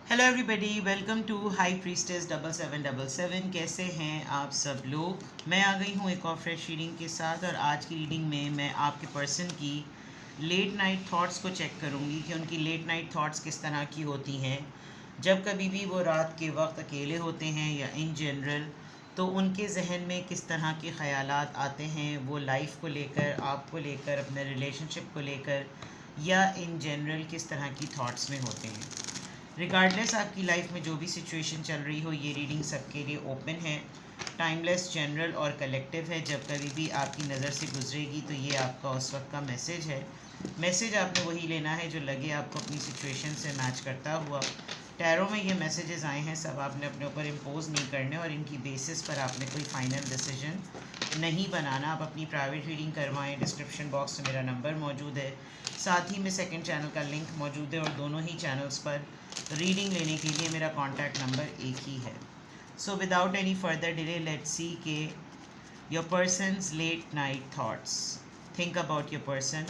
Hello everybody, welcome to High Priestess 7777। कैसे हैं आप सब लोग। मैं आ गई हूँ एक और फ्रेश रीडिंग के साथ, और आज की रीडिंग में मैं आपके पर्सन की लेट नाइट थॉट्स को चेक करूँगी कि उनकी लेट नाइट थॉट्स किस तरह की होती हैं। जब कभी भी वो रात के वक्त अकेले होते हैं या इन जनरल, तो उनके जहन में किस तरह के ख़यालात आते हैं, वो लाइफ को लेकर, आपको लेकर, अपने रिलेशनशिप को लेकर, या इन जनरल किस तरह की थॉट्स में होते हैं। रिगार्डलेस आपकी लाइफ में जो भी सिचुएशन चल रही हो, ये रीडिंग सबके लिए ओपन है, टाइमलेस, जनरल और कलेक्टिव है। जब कभी भी आपकी नज़र से गुजरेगी तो ये आपका उस वक्त का मैसेज है। मैसेज आपने वही लेना है जो लगे आपको अपनी सिचुएशन से मैच करता हुआ। टैरो में ये मैसेजेस आए हैं, सब आपने अपने ऊपर इम्पोज नहीं करने, और इनकी बेसिस पर आपने कोई फाइनल डिसीजन नहीं बनाना। आप अपनी प्राइवेट रीडिंग करवाएं। डिस्क्रिप्शन बॉक्स में मेरा नंबर मौजूद है, साथ ही में सेकंड चैनल का लिंक मौजूद है, और दोनों ही चैनल्स पर रीडिंग लेने के लिए मेरा कॉन्टैक्ट नंबर एक ही है। So without any further delay, let's see के your persons late night thoughts. Think about your person,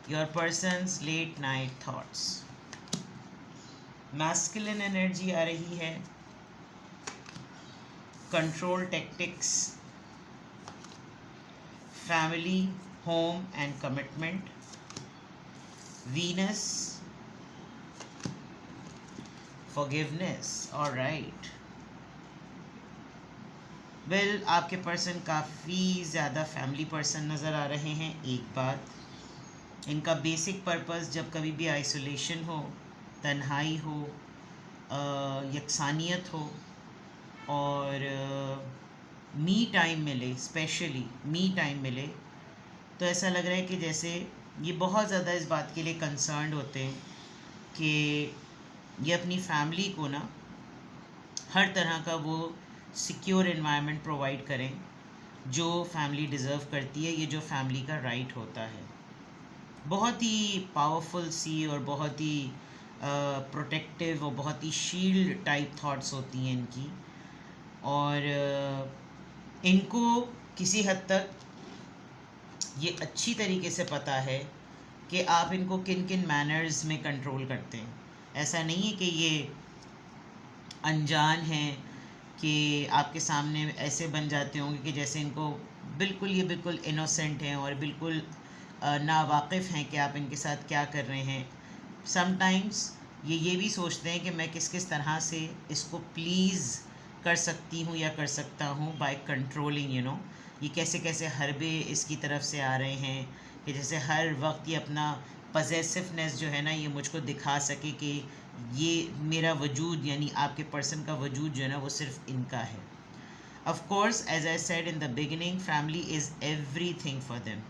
your persons late night thoughts. Masculine energy आ रही है, control tactics, family, home and commitment, Venus, forgiveness. All right. Well आपके person काफ़ी ज़्यादा family person नज़र आ रहे हैं। एक बात, इनका बेसिक पर्पस जब कभी भी आइसोलेशन हो, तन्हाई हो, यकसानियत हो, और मी टाइम मिले, स्पेशली मी टाइम मिले, तो ऐसा लग रहा है कि जैसे ये बहुत ज़्यादा इस बात के लिए कंसर्न्ड होते हैं कि ये अपनी फैमिली को ना हर तरह का वो सिक्योर एनवायरनमेंट प्रोवाइड करें जो फैमिली डिज़र्व करती है, ये जो फैमिली का राइट होता है। बहुत ही पावरफुल सी और बहुत ही प्रोटेक्टिव और बहुत ही शील्ड टाइप थॉट्स होती हैं इनकी, और इनको किसी हद तक ये अच्छी तरीके से पता है कि आप इनको किन किन मैनर्स में कंट्रोल करते हैं। ऐसा नहीं है कि ये अनजान हैं कि आपके सामने ऐसे बन जाते होंगे कि जैसे इनको बिल्कुल, ये बिल्कुल इनोसेंट हैं और बिल्कुल नावाकिफ़ हैं कि आप इनके साथ क्या कर रहे हैं। समटाइम्स ये भी सोचते हैं कि मैं किस किस तरह से इसको प्लीज़ कर सकती हूँ या कर सकता हूँ बाय कंट्रोलिंग, ये कैसे कैसे हरबे इसकी तरफ से आ रहे हैं कि जैसे हर वक्त ये अपना पजेसिवनेस जो है ना, ये मुझको दिखा सके कि ये मेरा वजूद, यानी आपके पर्सन का वजूद जो है ना, वो सिर्फ इनका है। Of course, as I said in the beginning, family is everything for them,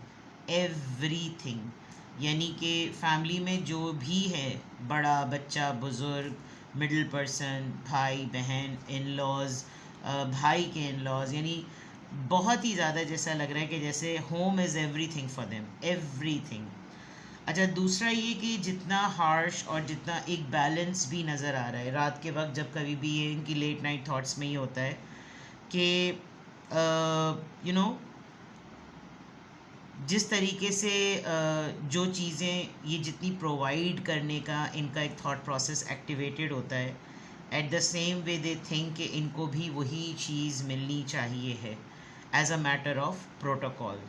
everything. यानी कि फैमिली में जो भी है, बड़ा, बच्चा, बुज़ुर्ग, मिडिल पर्सन, भाई बहन, इन लॉज, भाई के इन लॉज, यानी बहुत ही ज़्यादा जैसा लग रहा है कि जैसे home is everything for them, everything. अच्छा, दूसरा ये कि जितना हार्श और जितना एक बैलेंस भी नज़र आ रहा है रात के वक्त, जब कभी भी ये इनकी लेट नाइट थॉट्स में ये होता है कि यू नो जिस तरीके से जो चीज़ें ये जितनी प्रोवाइड करने का इनका एक थॉट प्रोसेस एक्टिवेटेड होता है, at the same way they think कि इनको भी वही चीज़ मिलनी चाहिए है as a matter of protocol.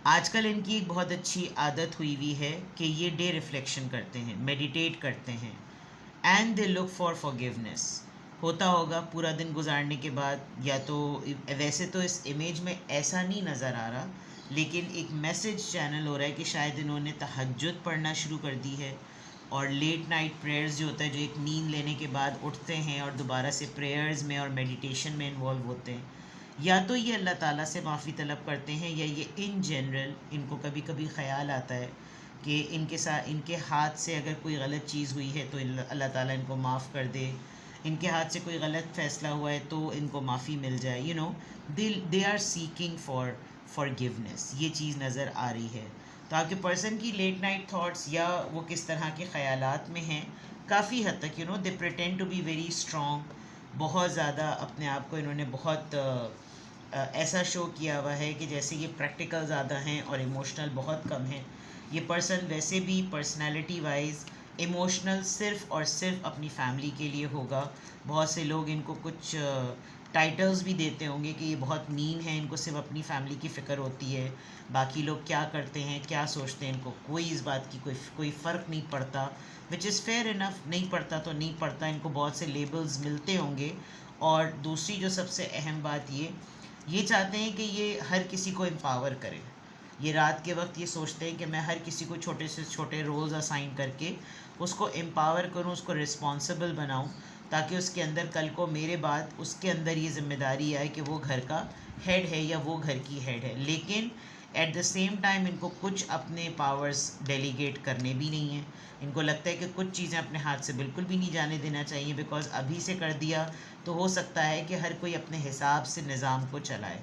आजकल इनकी एक बहुत अच्छी आदत हुई है कि ये डे रिफ्लेक्शन करते हैं, मेडिटेट करते हैं, and they look for forgiveness. होता होगा पूरा दिन गुजारने के बाद, या तो वैसे तो इस इमेज में ऐसा नहीं नज़र आ रहा, लेकिन एक मैसेज चैनल हो रहा है कि शायद इन्होंने तहज्जुद पढ़ना शुरू कर दी है, और लेट नाइट प्रेयर्स जो होता है, जो एक नींद लेने के बाद उठते हैं और दोबारा से प्रेयर्स में और मेडिटेशन में इन्वॉल्व होते हैं, या तो ये अल्लाह ताला से माफ़ी तलब करते हैं, या ये इन जनरल इनको कभी कभी ख़याल आता है कि इनके साथ, इनके हाथ से अगर कोई गलत चीज़ हुई है तो अल्लाह ताला इनको माफ़ कर दे, इनके हाथ से कोई गलत फ़ैसला हुआ है तो इनको माफ़ी मिल जाए। They are seeking for forgiveness, ये चीज़ नज़र आ रही है। तो आपके पर्सन की लेट नाइट थॉट्स या वो किस तरह के ख़यालात में हैं, काफ़ी हद तक they pretend to be very strong. बहुत ज़्यादा अपने आप को इन्होंने बहुत ऐसा शो किया हुआ है कि जैसे ये प्रैक्टिकल ज़्यादा हैं और इमोशनल बहुत कम हैं। ये पर्सन वैसे भी पर्सनालिटी वाइज इमोशनल सिर्फ़ और सिर्फ अपनी फैमिली के लिए होगा। बहुत से लोग इनको कुछ टाइटल्स भी देते होंगे कि ये बहुत मीन है, इनको सिर्फ अपनी फैमिली की फ़िक्र होती है, बाकी लोग क्या करते हैं क्या सोचते हैं इनको कोई इस बात की कोई फ़र्क नहीं पड़ता। विच इज़ फेयर इनफ, नहीं पड़ता तो नहीं पड़ता, इनको बहुत से लेबल्स मिलते होंगे। और दूसरी जो सबसे अहम बात ये चाहते हैं कि ये हर किसी को एम्पावर करे। ये रात के वक्त ये सोचते हैं कि मैं हर किसी को छोटे से छोटे रोल्स असाइन करके उसको एम्पावर करूं, उसको रिस्पॉन्सिबल बनाऊं, ताकि उसके अंदर कल को मेरे बाद उसके अंदर ये ज़िम्मेदारी आए कि वो घर का हेड है या वो घर की हेड है। लेकिन एट द सेम टाइम इनको कुछ अपने पावर्स डेलीगेट करने भी नहीं हैं। इनको लगता है कि कुछ चीज़ें अपने हाथ से बिल्कुल भी नहीं जाने देना चाहिए, बिकॉज़ अभी से कर दिया तो हो सकता है कि हर कोई अपने हिसाब से निज़ाम को चलाए।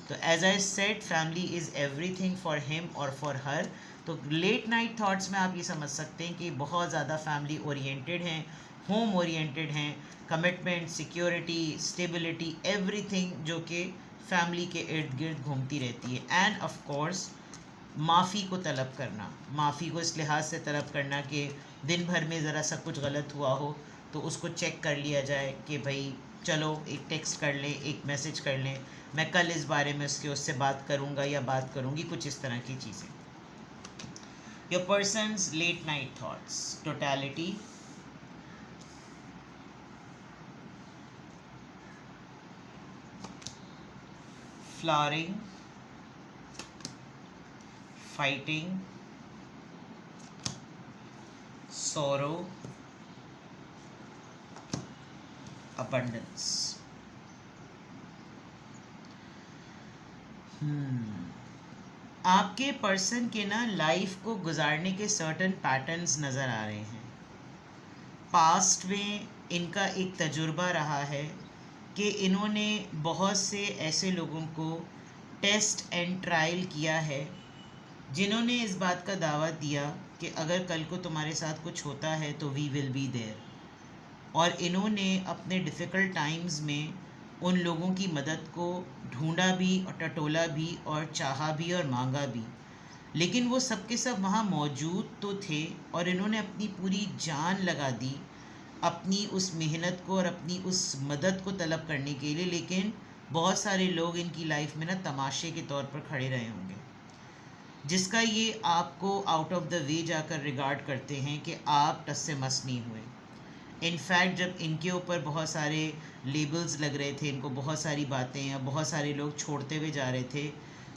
तो as I said, family is everything for him और फॉर हर। तो लेट नाइट थाट्स में आप ये समझ सकते हैं कि बहुत ज़्यादा फैमिली ओरिएंटेड हैं, होम ओरिएंटेड हैं, कमिटमेंट, सिक्योरिटी, स्टेबिलिटी, एवरीथिंग जो कि फैमिली के इर्द गिर्द घूमती रहती है। एंड ऑफ कोर्स माफ़ी को तलब करना, माफ़ी को इस लिहाज से तलब करना कि दिन भर में ज़रा सा कुछ गलत हुआ हो तो उसको चेक कर लिया जाए कि भाई चलो एक टेक्स्ट कर लें, एक मैसेज कर लें, मैं कल इस बारे में उससे बात करूँगा या बात करूँगी, कुछ इस तरह की चीज़ें। Your persons late night thoughts, totality, flowering, fighting, sorrow, abundance. आपके पर्सन के ना लाइफ को गुजारने के सर्टन पैटर्न्स नज़र आ रहे हैं। पास्ट में इनका एक तजुर्बा रहा है कि इन्होंने बहुत से ऐसे लोगों को टेस्ट एंड ट्रायल किया है जिन्होंने इस बात का दावा दिया कि अगर कल को तुम्हारे साथ कुछ होता है तो वी विल बी देयर। और इन्होंने अपने डिफ़िकल्ट टाइम्स में उन लोगों की मदद को ढूंढा भी और टटोला भी और चाहा भी और मांगा भी, लेकिन वो सब के सब वहाँ मौजूद तो थे और इन्होंने अपनी पूरी जान लगा दी अपनी उस मेहनत को और अपनी उस मदद को तलब करने के लिए। लेकिन बहुत सारे लोग इनकी लाइफ में ना तमाशे के तौर पर खड़े रहे होंगे, जिसका ये आपको आउट ऑफ द वे जाकर रिगार्ड करते हैं कि आप टस से मस नहीं हुए। इनफैक्ट जब इनके ऊपर बहुत सारे लेबल्स लग रहे थे, इनको बहुत सारी बातें या बहुत सारे लोग छोड़ते हुए जा रहे थे,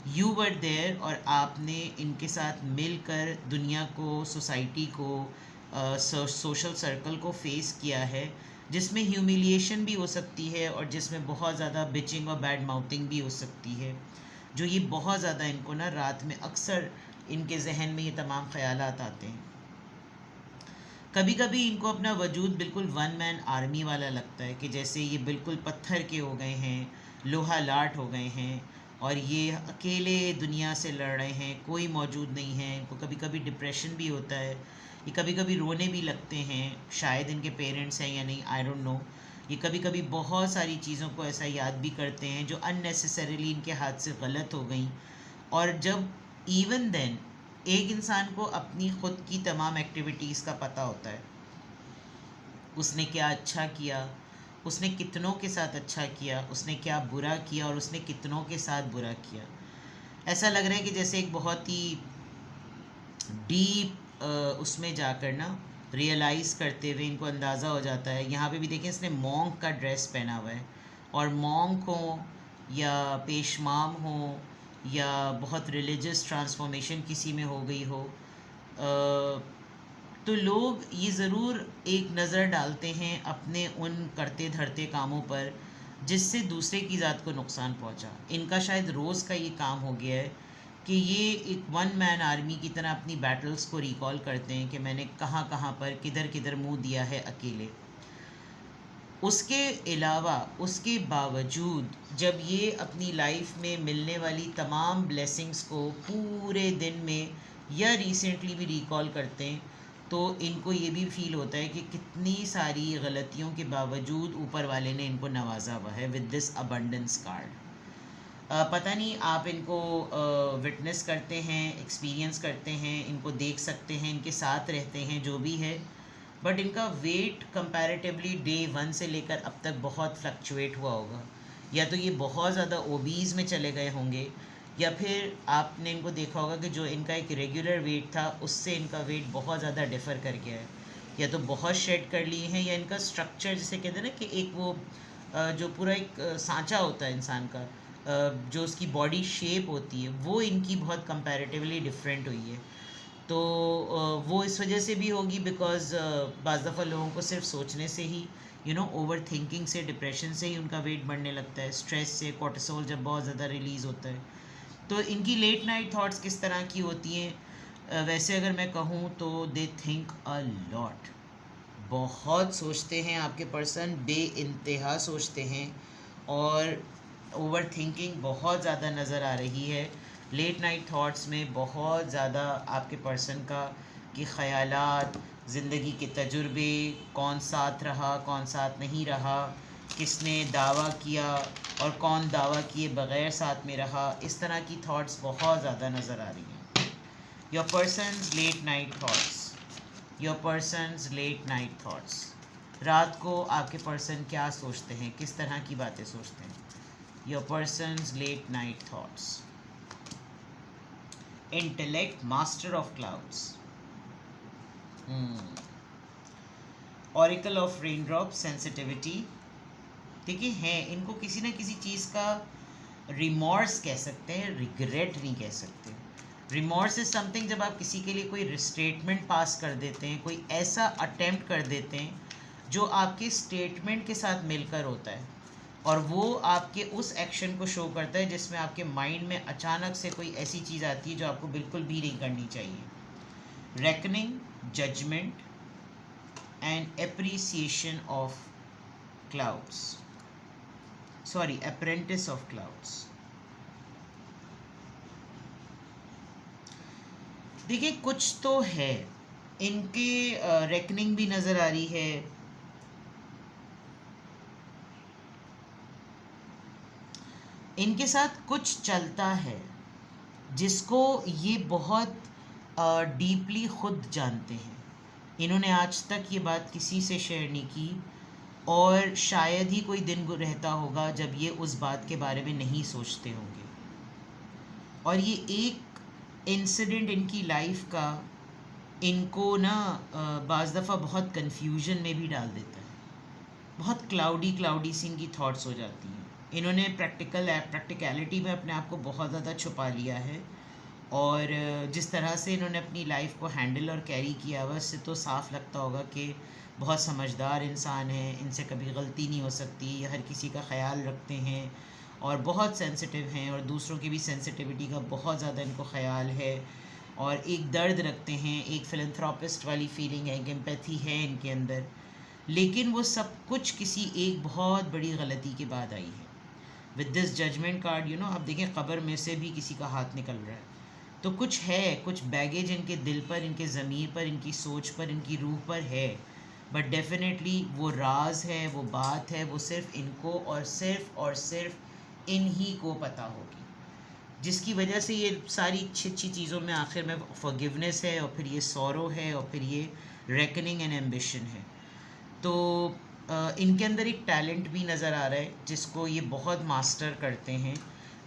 यू वर देयर और आपने इनके साथ मिलकर दुनिया को, सोसाइटी को, सोशल सर्कल को फेस किया है, जिसमें ह्यूमिलिएशन भी हो सकती है और जिसमें बहुत ज़्यादा बिचिंग और बैड माउथिंग भी हो सकती है, जो ये बहुत ज़्यादा इनको ना रात में अक्सर इनके जहन में ये तमाम ख़यालात आते हैं। कभी कभी इनको अपना वजूद बिल्कुल वन मैन आर्मी वाला लगता है कि जैसे ये बिल्कुल पत्थर के हो गए हैं, लोहा लाट हो गए हैं और ये अकेले दुनिया से लड़ रहे हैं, कोई मौजूद नहीं है। इनको कभी कभी डिप्रेशन भी होता है, ये कभी कभी रोने भी लगते हैं, शायद इनके पेरेंट्स हैं या नहीं, आई डोंट नो। ये कभी कभी बहुत सारी चीज़ों को ऐसा याद भी करते हैं जो अननेसेसरीली इनके हाथ से गलत हो गई। और जब इवन देन एक इंसान को अपनी ख़ुद की तमाम एक्टिविटीज़ का पता होता है, उसने क्या अच्छा किया, उसने कितनों के साथ अच्छा किया, उसने क्या बुरा किया और उसने कितनों के साथ बुरा किया। ऐसा लग रहा है कि जैसे एक बहुत ही डीप उसमें जाकर ना रियलाइज़ करते हुए इनको अंदाज़ा हो जाता है। यहाँ पे भी देखें, इसने मॉन्क का ड्रेस पहना हुआ है, और मॉन्क हो या पेशमाम हो या बहुत रिलीजियस ट्रांसफॉर्मेशन किसी में हो गई हो, तो लोग ये ज़रूर एक नज़र डालते हैं अपने उन करते धरते कामों पर जिससे दूसरे की ज़ात को नुकसान पहुंचा। इनका शायद रोज़ का ये काम हो गया है कि ये एक वन मैन आर्मी की तरह अपनी बैटल्स को रिकॉल करते हैं कि मैंने कहाँ कहाँ पर किधर किधर मुँह दिया है अकेले। उसके अलावा, उसके बावजूद जब ये अपनी लाइफ में मिलने वाली तमाम ब्लेसिंग्स को पूरे दिन में या रिसेंटली भी रिकॉल करते हैं, तो इनको ये भी फील होता है कि कितनी सारी गलतियों के बावजूद ऊपर वाले ने इनको नवाजा हुआ है विद दिस अबंडेंस कार्ड। पता नहीं आप इनको विटनेस करते हैं, एक्सपीरियंस करते हैं, इनको देख सकते हैं, इनके साथ रहते हैं, जो भी है, बट इनका वेट कंपैरेटिवली डे 1 से लेकर अब तक बहुत फ्लक्चुएट हुआ होगा, या तो ये बहुत ज़्यादा ओबीज़ में चले गए होंगे, या फिर आपने इनको देखा होगा कि जो इनका एक रेगुलर वेट था उससे इनका वेट बहुत ज़्यादा डिफ़र कर गया है, या तो बहुत शेड कर लिए हैं, या इनका स्ट्रक्चर जिसे कहते हैं ना कि एक वो जो पूरा एक सांचा होता है इंसान का, जो उसकी बॉडी शेप होती है वो इनकी बहुत कंपैरेटिवली डिफरेंट हुई है। तो वो इस वजह से भी होगी बिकॉज बाज़ दफ़ा लोगों को सिर्फ सोचने से ही ओवर थिंकिंग से, डिप्रेशन से ही उनका वेट बढ़ने लगता है, स्ट्रेस से, कोर्टिसोल जब बहुत ज़्यादा रिलीज़ होता है। तो इनकी लेट नाइट थॉट्स किस तरह की होती हैं? वैसे अगर मैं कहूँ तो दे थिंक अ लॉट, बहुत सोचते हैं आपके पर्सन, बेइंतहा सोचते हैं, और ओवर थिंकिंग बहुत ज़्यादा नज़र आ रही है लेट नाइट थॉट्स में। बहुत ज़्यादा आपके पर्सन का कि ख़यालात, ज़िंदगी के तजुर्बे, कौन साथ रहा कौन साथ नहीं रहा, किसने दावा किया और कौन दावा किए बग़ैर साथ में रहा, इस तरह की थॉट्स बहुत ज़्यादा नज़र आ रही हैं। Your persons late night thoughts, your persons late night thoughts. रात को आपके पर्सन क्या सोचते हैं, किस तरह की बातें सोचते हैं? Your persons late night thoughts. Intellect master of clouds, oracle of rain drop, sensitivity. देखिए हैं, इनको किसी न किसी चीज़ का रिमॉर्स कह सकते हैं, रिग्रेट नहीं कह सकते। रिमॉर्स इज़ समथिंग जब आप किसी के लिए कोई स्टेटमेंट पास कर देते हैं, कोई ऐसा अटेम्प्ट कर देते हैं जो आपके स्टेटमेंट के साथ मिलकर होता है, और वो आपके उस एक्शन को शो करता है जिसमें आपके माइंड में अचानक से कोई ऐसी चीज़ आती है जो आपको बिल्कुल भी नहीं करनी चाहिए। Reckoning, judgement and appreciation of clouds, sorry, apprentice of clouds. देखिए कुछ तो है इनके, रेकनिंग भी नज़र आ रही है, इनके साथ कुछ चलता है जिसको ये बहुत डीपली खुद जानते हैं। इन्होंने आज तक ये बात किसी से शेयर नहीं की, और शायद ही कोई दिन रहता होगा जब ये उस बात के बारे में नहीं सोचते होंगे। और ये एक इंसिडेंट इनकी लाइफ का इनको ना बाज़ दफ़ा बहुत कन्फ्यूजन में भी डाल देता है, बहुत क्लाउडी सी इनकी थॉट्स हो जाती हैं। इन्होंने प्रैक्टिकलिटी में अपने आप को बहुत ज़्यादा छुपा लिया है, और जिस तरह से इन्होंने अपनी लाइफ को हैंडल और कैरी किया हुआ, इससे तो साफ लगता होगा कि बहुत समझदार इंसान है, इनसे कभी गलती नहीं हो सकती, हर किसी का ख्याल रखते हैं और बहुत सेंसिटिव हैं, और दूसरों की भी सेंसिटिविटी का बहुत ज़्यादा इनको ख्याल है, और एक दर्द रखते हैं, एक फिलैंथ्रोपिस्ट वाली फीलिंग है, एक एम्पैथी है इनके अंदर। लेकिन वो सब कुछ किसी एक बहुत बड़ी गलती के बाद आई है। विद दिस जजमेंट कार्ड आप देखें, क़ब्र में से भी किसी का हाथ निकल रहा है, तो कुछ है, कुछ बैगेज इनके दिल पर, इनके ज़मीर पर, इनकी सोच पर, इनकी रूह पर है। बट डेफिनेटली वो राज है, वो बात है, वो सिर्फ इनको और सिर्फ इन्हीं को पता होगी, जिसकी वजह से ये सारी अच्छी चीज़ों में आखिर में फॉरगिवनेस है, और फिर ये सॉरो है, और फिर ये रेकनिंग एंड एम्बिशन है। तो इनके अंदर एक टैलेंट भी नज़र आ रहा है जिसको ये बहुत मास्टर करते हैं।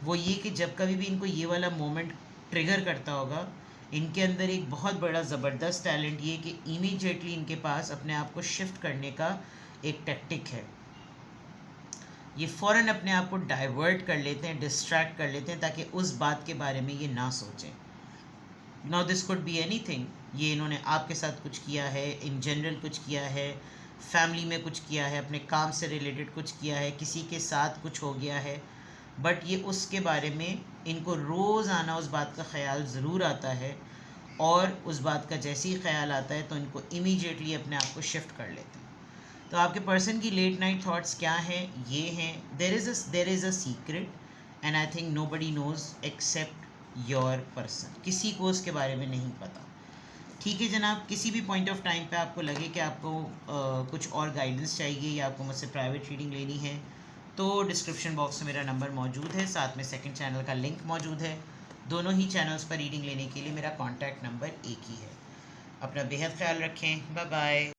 वो ये कि जब कभी भी इनको ये वाला मोमेंट ट्रिगर करता होगा, इनके अंदर एक बहुत बड़ा ज़बरदस्त टैलेंट ये कि इमीडिएटली इनके पास अपने आप को शिफ्ट करने का एक टैक्टिक है। ये फ़ौरन अपने आप को डाइवर्ट कर लेते हैं, डिस्ट्रैक्ट कर लेते हैं, ताकि उस बात के बारे में ये ना सोचें। Now this could be anything, ये इन्होंने आपके साथ कुछ किया है, इन जनरल कुछ किया है, फैमिली में कुछ किया है, अपने काम से रिलेटेड कुछ किया है, किसी के साथ कुछ हो गया है, बट ये उसके बारे में इनको रोज़ाना उस बात का ख़याल ज़रूर आता है, और उस बात का जैसे ही ख़याल आता है तो इनको इमीडिएटली अपने आप को शिफ्ट कर लेते हैं। तो आपके पर्सन की लेट नाइट थॉट्स क्या हैं? ये हैं, there is a secret and I think nobody knows except your person. किसी को उसके बारे में नहीं पता। ठीक है जनाब, किसी भी पॉइंट ऑफ टाइम पे आपको लगे कि आपको कुछ और गाइडेंस चाहिए, या आपको मुझसे प्राइवेट रीडिंग लेनी है, तो डिस्क्रिप्शन बॉक्स में मेरा नंबर मौजूद है, साथ में सेकंड चैनल का लिंक मौजूद है। दोनों ही चैनल्स पर रीडिंग लेने के लिए मेरा कॉन्टैक्ट नंबर एक ही है। अपना बेहद ख्याल रखें। Bye bye.